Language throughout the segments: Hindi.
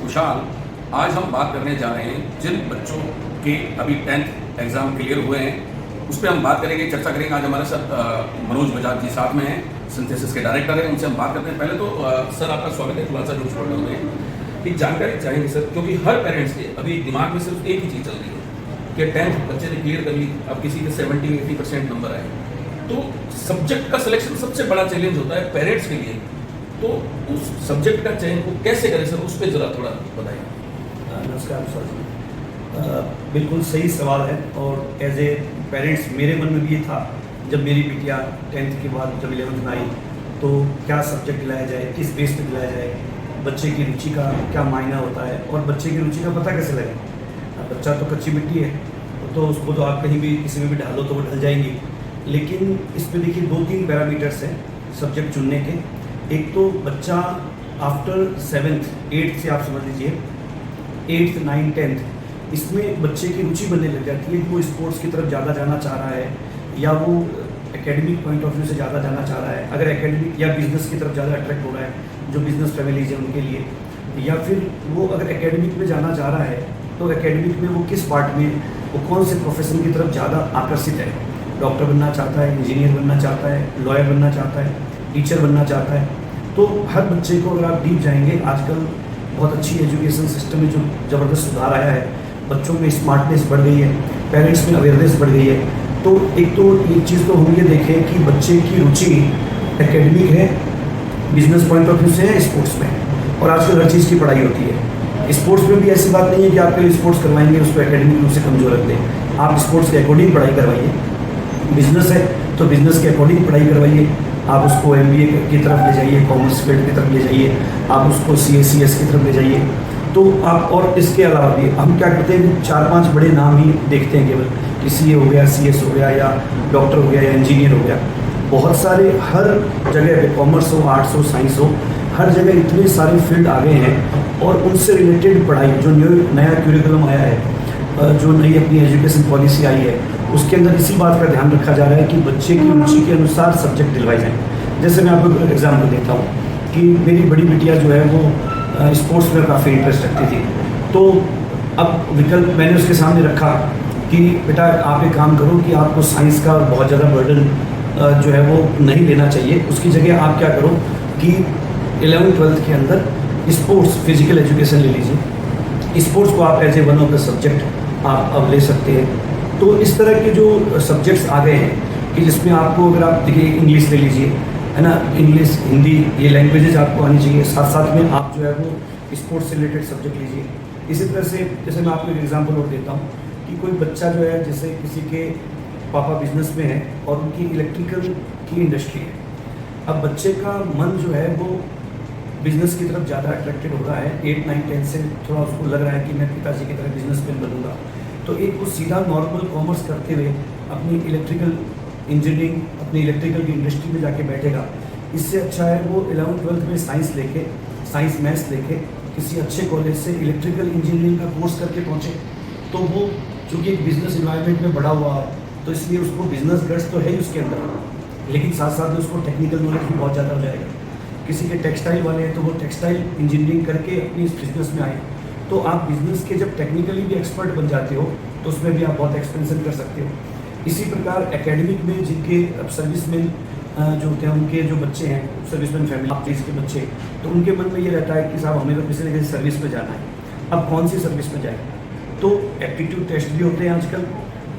खुशहाल। आज हम बात करने जा रहे हैं जिन बच्चों के अभी 10th एग्ज़ाम क्लियर हुए हैं, उस पर हम बात करेंगे, चर्चा करेंगे। आज हमारे साथ मनोज बजाज जी साथ में हैं, सिंथेसिस के डायरेक्टर हैं, उनसे हम बात करते हैं। पहले तो सर आपका स्वागत है। थोड़ा सा जो स्टूडेंट में एक जानकारी चाहेंगे सर, क्योंकि हर पेरेंट्स के अभी दिमाग में सिर्फ एक ही चीज़ चल रही है कि 10th बच्चे ने क्लियर कर ली, अब किसी के 70-80% नंबर आए, तो सब्जेक्ट का सिलेक्शन सबसे बड़ा चैलेंज होता है पेरेंट्स के लिए। तो उस सब्जेक्ट का चयन को कैसे करें सर, उस पर ज़रा थोड़ा बताइए। नमस्कार सर, बिल्कुल सही सवाल है। और एज ए पेरेंट्स मेरे मन में भी ये था, जब मेरी बिटिया 10th के बाद जब 11th में आई, तो क्या सब्जेक्ट दिलाया जाए, किस बेस पे दिलाया जाए, बच्चे की रुचि का क्या मायना होता है और बच्चे की रुचि का पता कैसे लगे। बच्चा तो कच्ची मिट्टी है, तो उसको तो आप कहीं भी किसी में भी ढालो तो वो ढल जाएंगी। लेकिन इस पे देखिए 2-3 पैरामीटर्स हैं सब्जेक्ट चुनने के। एक तो बच्चा आफ्टर 7th 8th से आप समझ लीजिए 8th 9th 10th, इसमें बच्चे की रुचि बनने लग जाती है कि वो स्पोर्ट्स की तरफ ज़्यादा जाना चाह रहा है, या वो एकेडमिक पॉइंट ऑफ व्यू से ज़्यादा जाना चाह रहा है। अगर एकेडमिक या बिजनेस की तरफ ज़्यादा अट्रैक्ट हो रहा है, जो बिजनेस फैमिलीज हैं उनके लिए, या फिर वो अगर एकेडमिक में जाना चाह रहा है, तो एकेडमिक में वो किस पार्ट में, वो कौन से प्रोफेशन की तरफ ज़्यादा आकर्षित है। डॉक्टर बनना चाहता है, इंजीनियर बनना चाहता है, लॉयर बनना चाहता है, टीचर बनना चाहता है। तो हर बच्चे को अगर आप डीप जाएंगे, आजकल बहुत अच्छी एजुकेशन सिस्टम में जो ज़बरदस्त सुधार आया है, बच्चों में स्मार्टनेस बढ़ गई है, पेरेंट्स में अवेयरनेस बढ़ गई है। तो एक चीज़ तो हम ये देखें कि बच्चे की रुचि एकेडमिक है, बिजनेस पॉइंट ऑफ व्यू से है, स्पोर्ट्स में है। और आजकल हर चीज़ की पढ़ाई होती है। स्पोर्ट्स में भी ऐसी बात नहीं है कि आप पहले स्पोर्ट्स करवाएंगे उसको एकेडमिक रूप से कमज़ोर रख दें। आप स्पोर्ट्स के अकॉर्डिंग पढ़ाई करवाइए। बिजनेस है तो बिजनेस के अकॉर्डिंग पढ़ाई करवाइए। आप उसको MBA की तरफ ले जाइए, कॉमर्स फील्ड की तरफ ले जाइए, आप उसको CA/CS की तरफ ले जाइए। तो आप, और इसके अलावा भी हम क्या करते हैं, 4-5 बड़े नाम ही देखते हैं केवल, कि CA हो गया, CS हो गया, या डॉक्टर हो गया, या इंजीनियर हो गया। बहुत सारे हर जगह पे, कॉमर्स हो, आर्ट्स हो, साइंस हो, हर जगह इतने सारे फील्ड आ गए हैं। और उनसे रिलेटेड पढ़ाई, जो नया क्यूरिकुलम आया है, जो नई अपनी एजुकेशन पॉलिसी आई है, उसके अंदर इसी बात का ध्यान रखा जा रहा है कि बच्चे की रुचि के अनुसार सब्जेक्ट दिलवाए जाएँ। जैसे मैं आपको एक एग्जाम्पल देता हूँ कि मेरी बड़ी बिटिया जो है वो स्पोर्ट्स में काफ़ी इंटरेस्ट रखती थी। तो अब विकल्प मैंने उसके सामने रखा कि बेटा आप एक काम करो कि आपको साइंस का बहुत ज़्यादा बर्डन जो है वो नहीं लेना चाहिए। उसकी जगह आप क्या करो कि 11th-12th के अंदर स्पोर्ट्स फिजिकल एजुकेशन ले लीजिए। स्पोर्ट्स को आप as a one of the subject आप अब ले सकते हैं। तो इस तरह के जो सब्जेक्ट्स आ गए हैं कि जिसमें आपको, अगर आप देखिए इंग्लिश ले लीजिए, है ना, इंग्लिश, हिंदी, ये लैंग्वेजेज आपको आनी चाहिए। साथ साथ में आप जो है वो स्पोर्ट्स से रिलेटेड सब्जेक्ट लीजिए। इसी तरह से जैसे मैं आपको एक एग्जांपल और देता हूँ कि कोई बच्चा जो है, जैसे किसी के पापा बिजनेस में है और उनकी इलेक्ट्रिकल की इंडस्ट्री है। अब बच्चे का मन जो है वो बिजनेस की तरफ ज़्यादा अट्रैक्टेड हो रहा है। 8, 9, 10 से थोड़ा उसको लग रहा है कि मैं पिताजी की तरह बिजनेसमैन बनूंगा। तो एक वो सीधा नॉर्मल कॉमर्स करते हुए अपनी इलेक्ट्रिकल इंजीनियरिंग, अपनी इलेक्ट्रिकल की इंडस्ट्री में जाके बैठेगा। इससे अच्छा है वो 11th-12th में साइंस लेके, साइंस मैथ्स लेके किसी अच्छे कॉलेज से इलेक्ट्रिकल इंजीनियरिंग का कोर्स करके पहुँचे। तो वो चूँकि एक बिजनेस इन्वायरमेंट में बड़ा हुआ, तो इसलिए उसको बिजनेस गट्स तो है ही उसके अंदर, लेकिन साथ साथ में उसको टेक्निकल नॉलेज भी बहुत ज़्यादा हो जाएगा। किसी के टेक्सटाइल वाले हैं तो वो टेक्सटाइल इंजीनियरिंग करके अपनी इस बिजनेस में आए। तो आप बिजनेस के जब टेक्निकली भी एक्सपर्ट बन जाते हो तो उसमें भी आप बहुत एक्सपेंशन कर सकते हो। इसी प्रकार एकेडमिक में जिनके अब सर्विसमैन जो होते हैं, उनके जो बच्चे हैं सर्विसमैन फैमिली के बच्चे, तो उनके मन में ये रहता है कि साहब हमें तो किसी न किसी सर्विस में जाना है। अब कौन सी सर्विस में जाए, तो एप्टीट्यूड टेस्ट भी होते हैं आजकल,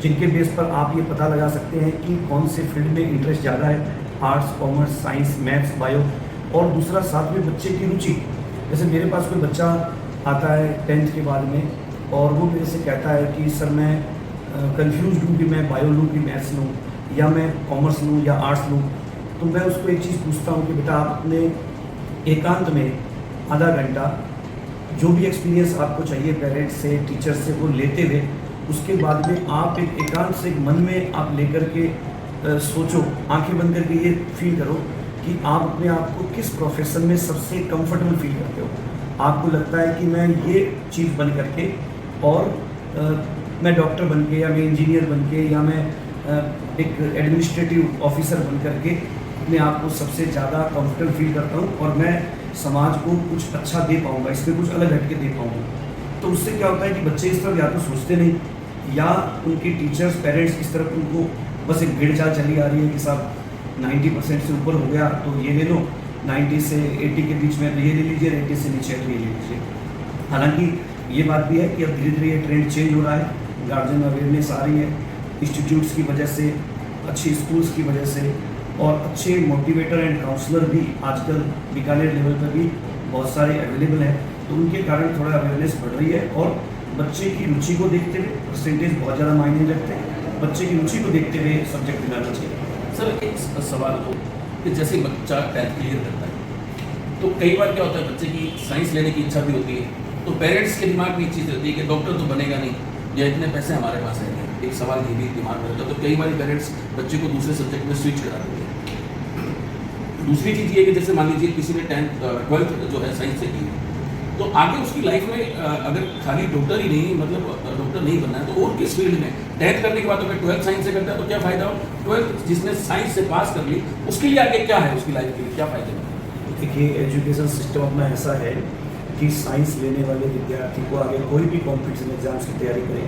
जिनके बेस पर आप ये पता लगा सकते हैं कि कौन से फील्ड में इंटरेस्ट ज़्यादा है, arts, commerce, science, maths, bio. और दूसरा साथ में बच्चे की रुचि। जैसे मेरे पास कोई बच्चा आता है 10th के बाद में, और वो मेरे से कहता है कि सर मैं कंफ्यूज हूँ कि मैं बायो लूँ कि मैथ्स लूँ, या मैं कॉमर्स लूँ या आर्ट्स लूँ। तो मैं उसको एक चीज़ पूछता हूँ कि बेटा आप अपने एकांत में आधा घंटा जो भी एक्सपीरियंस आपको चाहिए पेरेंट्स से, टीचर से, वो लेते हुए उसके बाद में आप एक एकांत से मन में आप लेकर के सोचो, आंखें बंद करके ये फील करो कि आप अपने आप को किस प्रोफेशन में सबसे कंफर्टेबल फील करते हो। आपको लगता है कि मैं ये चीज़ बन करके, और मैं डॉक्टर बन के, या मैं इंजीनियर बन के, या मैं एक एडमिनिस्ट्रेटिव ऑफिसर बन करके अपने आप को सबसे ज़्यादा कंफर्टेबल फील करता हूँ, और मैं समाज को कुछ अच्छा दे पाऊँगा, इसमें कुछ अलग हट के दे पाऊँगा। तो उससे क्या होता है कि बच्चे इस तरफ या तो सोचते नहीं, या उनके टीचर्स पेरेंट्स इस तरफ उनको बस एक भीड़ चाल चली आ रही है कि साहब 90% से ऊपर हो गया तो ये ले लो, 90 से 80 के बीच में तो ये ले लीजिए, 80 से नीचे तो ये ले लीजिए। हालांकि ये बात भी है कि अब धीरे धीरे ये ट्रेंड चेंज हो रहा है, गार्जियन अवेयरनेस आ रही है, इंस्टीट्यूट्स की वजह से, अच्छी स्कूल्स की वजह से, और अच्छे मोटिवेटर एंड काउंसलर भी आजकल बीकानेर लेवल पर भी बहुत सारे अवेलेबल हैं। तो उनके कारण थोड़ा अवेयरनेस बढ़ रही है, और बच्चे की रुचि को देखते हुए, परसेंटेज बहुत ज़्यादा मायने रखते हैं, बच्चे की रुचि को देखते हुए सब्जेक्ट दिलाना चाहिए। सर एक सवाल हो कि जैसे बच्चा 10th क्लियर करता है तो कई बार क्या होता है बच्चे की साइंस लेने की इच्छा भी होती है, तो पेरेंट्स के दिमाग में एक चीज़ रहती है कि डॉक्टर तो बनेगा नहीं, या इतने पैसे हमारे पास है नहीं, एक सवाल ये भी दिमाग में रहता है। तो कई बार पेरेंट्स बच्चे को दूसरे सब्जेक्ट में स्विच करा देते हैं। दूसरी चीज़ ये कि जैसे मान लीजिए किसी ने 12th जो है साइंस से की, तो आगे उसकी लाइफ में अगर खाली डॉक्टर ही नहीं, मतलब डॉक्टर नहीं बनना है, तो और किस फील्ड में 10th करने के बाद अगर 12th साइंस से करता है तो क्या फ़ायदा हो, 12th जिसने साइंस से पास कर ली उसके लिए आगे क्या है, उसकी लाइफ के लिए क्या फ़ायदे हैं? देखिए, एजुकेशन सिस्टम अपना ऐसा है कि साइंस लेने वाले विद्यार्थी को आगे कोई भी कॉम्पिटिशन एग्जाम्स की तैयारी करे,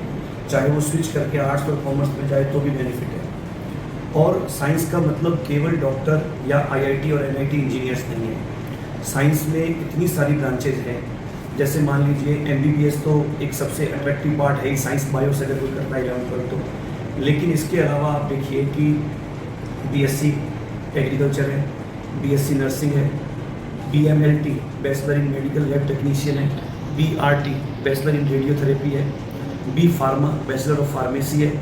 चाहे वो स्विच करके आर्ट्स और कॉमर्स में जाए तो भी बेनिफिट है। और साइंस का मतलब केवल डॉक्टर या आईआईटी और एनआईटी इंजीनियर्स नहीं है। साइंस में इतनी सारी ब्रांचेज हैं, जैसे मान लीजिए एमबीबीएस तो एक सबसे अट्रैक्टिव पार्ट है ही, साइंस बायो से अगर कोई करता है 11th तो। लेकिन इसके अलावा आप देखिए कि बीएससी एग्रीकल्चर है, बीएससी नर्सिंग है, BMLT bachelor in medical lab technician है, बीआरटी बैचलर इन रेडियोथेरेपी है, B pharma bachelor of pharmacy है।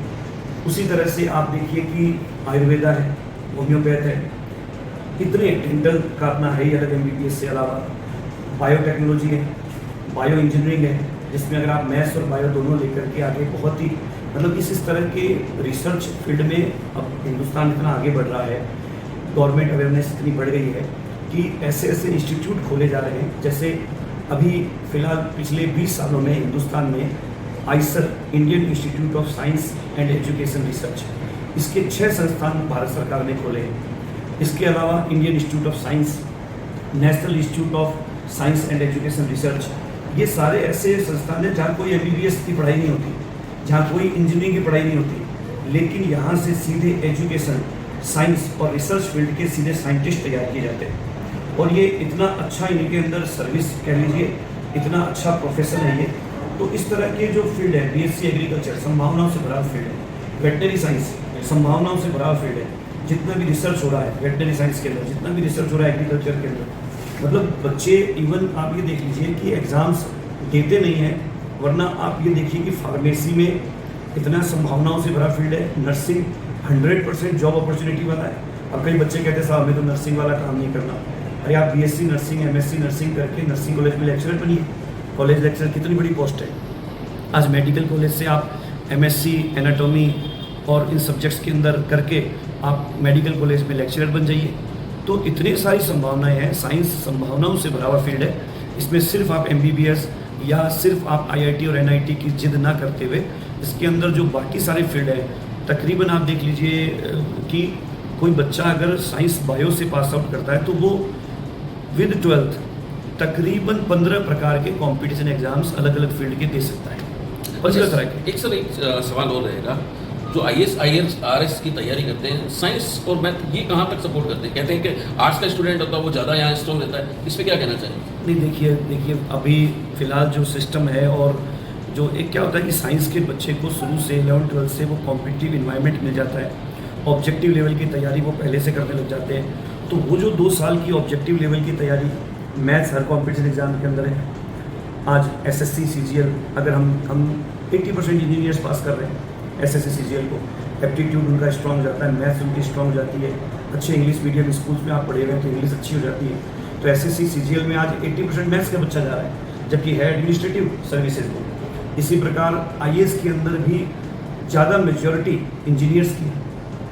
उसी तरह से आप देखिए कि आयुर्वेदा है, होम्योपैथ है, इतने डेंटल का अपना है ही अलग एमबीबीएस से अलावा, बायोटेक्नोलॉजी है, बायो इंजीनियरिंग है, जिसमें अगर आप मैथ्स और बायो दोनों लेकर के आगे बहुत ही मतलब इस तरह के रिसर्च फील्ड में अब हिंदुस्तान इतना आगे बढ़ रहा है, गवर्नमेंट अवेयरनेस इतनी बढ़ गई है कि ऐसे ऐसे इंस्टीट्यूट खोले जा रहे हैं। जैसे अभी फ़िलहाल पिछले 20 सालों में हिंदुस्तान में Eicher Indian institute of science and education research, इसके 6 संस्थान भारत सरकार ने खोले हैं। इसके अलावा Indian institute of science, national institute of science and education research, ये सारे ऐसे संस्थान हैं जहाँ कोई एमबीबीएस की पढ़ाई नहीं होती, जहाँ कोई इंजीनियरिंग की पढ़ाई नहीं होती, लेकिन यहाँ से सीधे एजुकेशन, साइंस और रिसर्च फील्ड के सीधे साइंटिस्ट तैयार किए जाते हैं। और ये इतना अच्छा इनके अंदर सर्विस कह लीजिए, इतना अच्छा प्रोफेशन है ये। तो इस तरह के जो फील्ड है, बीएससी एग्रीकल्चर संभावनाओं से भरा फील्ड है, वेटनरी साइंस संभावनाओं से भरा फील्ड है, जितना भी रिसर्च हो रहा है वेटनरी साइंस के अंदर, जितना भी रिसर्च हो रहा है एग्रीकल्चर के अंदर, मतलब बच्चे इवन आप ये देख लीजिए कि एग्ज़ाम्स देते नहीं हैं, वरना आप ये देखिए कि फार्मेसी में इतना संभावनाओं से भरा फील्ड है, नर्सिंग 100% जॉब अपॉर्चुनिटी वाला है। अब कई बच्चे कहते हैं साहब हमें तो नर्सिंग वाला काम नहीं करना, अरे आप बीएससी नर्सिंग, एमएससी नर्सिंग करके नर्सिंग कॉलेज में लेक्चरर बनिए। कॉलेज लेक्चरर कितनी बड़ी पोस्ट है। आज मेडिकल कॉलेज से आप एमएससी एनाटॉमी और इन सब्जेक्ट्स के अंदर करके आप मेडिकल कॉलेज में लेक्चरर बन जाइए। तो इतनी सारी संभावनाएं हैं, साइंस संभावनाओं से भरा हुआ फील्ड है। इसमें सिर्फ आप एमबीबीएस या सिर्फ आप आईआईटी और एनआईटी की जिद ना करते हुए, इसके अंदर जो बाकी सारे फील्ड है, तकरीबन आप देख लीजिए कि कोई बच्चा अगर साइंस बायो से पास आउट करता है तो वो विद 12th तकरीबन 15 प्रकार के कंपटीशन एग्जाम्स अलग अलग फील्ड के दे सकता है। एक सवाल और रहेगा, जो आईएएस आईआरएस की तैयारी करते हैं, साइंस और मैथ ये कहाँ तक सपोर्ट करते हैं? कहते हैं कि आर्ट्स का स्टूडेंट होता है वो ज़्यादा यहाँ स्ट्रॉन्ग रहता है, इस पर क्या कहना चाहिए? नहीं, देखिए अभी फ़िलहाल जो सिस्टम है, और जो एक क्या होता है कि साइंस के बच्चे को शुरू से 11th-12th से वो कॉम्पिटिटिव इन्वायरमेंट मिल जाता है, ऑब्जेक्टिव लेवल की तैयारी वो पहले से करने लग जाते हैं। तो वो जो 2 साल की ऑब्जेक्टिव लेवल की तैयारी, मैथ्स हर कॉम्पिटिशन एग्जाम के अंदर है। आज एसएससी सीजीएल अगर हम 80% इंजीनियर्स पास कर रहे हैं एसएससी सीजीएल को, एप्टीट्यूड उनका स्ट्रॉन्ग हो जाता है, मैथ्स उनकी स्ट्रॉन्ग हो जाती है, अच्छे इंग्लिश मीडियम स्कूल्स में आप पढ़े हुए हैं तो इंग्लिश अच्छी हो जाती है। तो एसएससी सीजीएल में आज 80% मैथ्स का बच्चा जा रहा है, जबकि है एडमिनिस्ट्रेटिव सर्विसेज में। इसी प्रकार आईएएस के अंदर भी ज़्यादा मेजॉरिटी इंजीनियर्स की,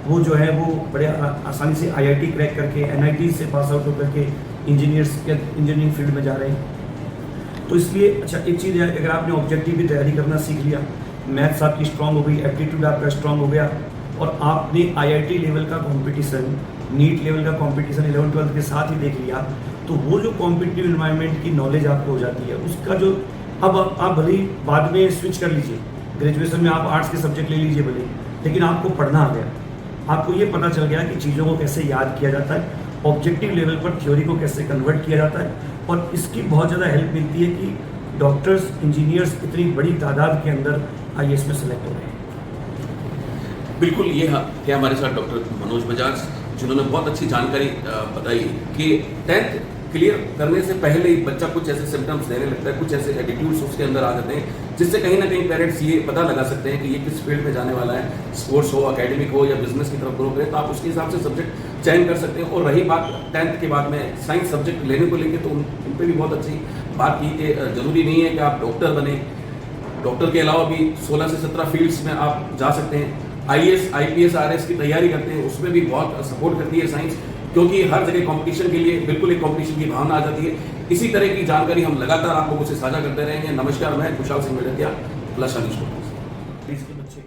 वो जो है वो बड़े आसानी से आईआईटी क्रैक करके, एनआईटी से पास आउट होकर के इंजीनियरिंग फील्ड में जा रहे हैं। तो इसलिए अच्छा एक चीज़ है, अगर आपने ऑब्जेक्टिव की तैयारी करना सीख लिया, मैथ्स आपकी स्ट्रॉन्ग हो गई, एप्टीट्यूड आपका स्ट्रॉन्ग हो गया, और आपने आईआईटी लेवल का कंपटीशन नीट लेवल का कंपटीशन 11-12 के साथ ही देख लिया, तो वो जो कॉम्पिटिटिव इन्वायरमेंट की नॉलेज आपको हो जाती है, उसका जो अब आप भले ही बाद में स्विच कर लीजिए, ग्रेजुएशन में आप आर्ट्स के सब्जेक्ट ले लीजिए भले, लेकिन आपको पढ़ना आ गया, आपको ये पता चल गया कि चीज़ों को कैसे याद किया जाता है, ऑब्जेक्टिव लेवल पर थ्योरी को कैसे कन्वर्ट किया जाता है, और इसकी बहुत ज़्यादा हेल्प मिलती है कि डॉक्टर्स, इंजीनियर्स इतनी बड़ी तादाद के अंदर IAS में सेलेक्ट हो रहे हैं। बिल्कुल, ये है हमारे साथ डॉक्टर मनोज बजाज, जिन्होंने बहुत अच्छी जानकारी बताई कि 10th क्लियर करने से पहले ही बच्चा कुछ ऐसे सिम्टम्स देने लगता है, कुछ ऐसे एटीट्यूड्स उसके अंदर आ जाते हैं, जिससे कहीं ना कहीं पेरेंट्स ये पता लगा सकते हैं कि ये किस फील्ड में जाने वाला है, स्पोर्ट्स हो, एकेडमिक हो या बिजनेस की तरफ ग्रो करे, तो आप उसके हिसाब से सब्जेक्ट चयन कर सकते हैं। और रही बात 10th के बाद में साइंस सब्जेक्ट लेने को लेकर, तो उन पर भी बहुत अच्छी बात की कि ज़रूरी नहीं है कि आप डॉक्टर बने, डॉक्टर के अलावा भी 16 से 17 फील्ड्स में आप जा सकते हैं। IAS, IPS, RS की तैयारी करते हैं, उसमें भी बहुत सपोर्ट करती है साइंस, क्योंकि हर जगह कंपटीशन के लिए बिल्कुल एक कंपटीशन की भावना आ जाती है। इसी तरह की जानकारी हम लगातार आप लोगों से साझा करते रहेंगे। नमस्कार, मैं Khushhal Singh Mertiya, plus news. Please के बच्चे